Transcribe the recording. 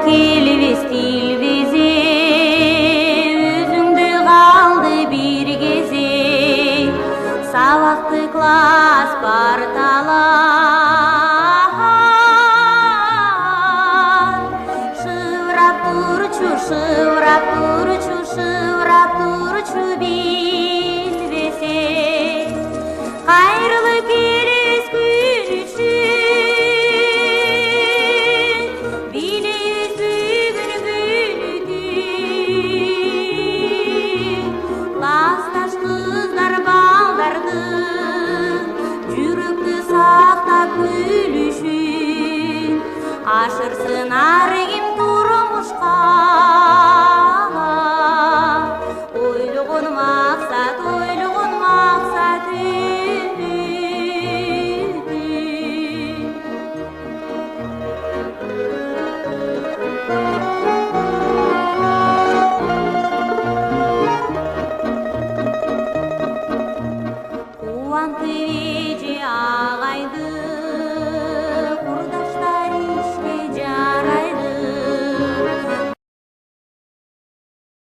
келбестилбезе өзүңдү калды бир кезе сабакты класс парталар шывырап турчу билбесе кайрылып келес күн үчүн билебиз бүгүн күнү классташ кыздар балдарды жүрөктү сактап күлүшүн ашырсын ар ким турмушка ойлогон максат Quanti viaggi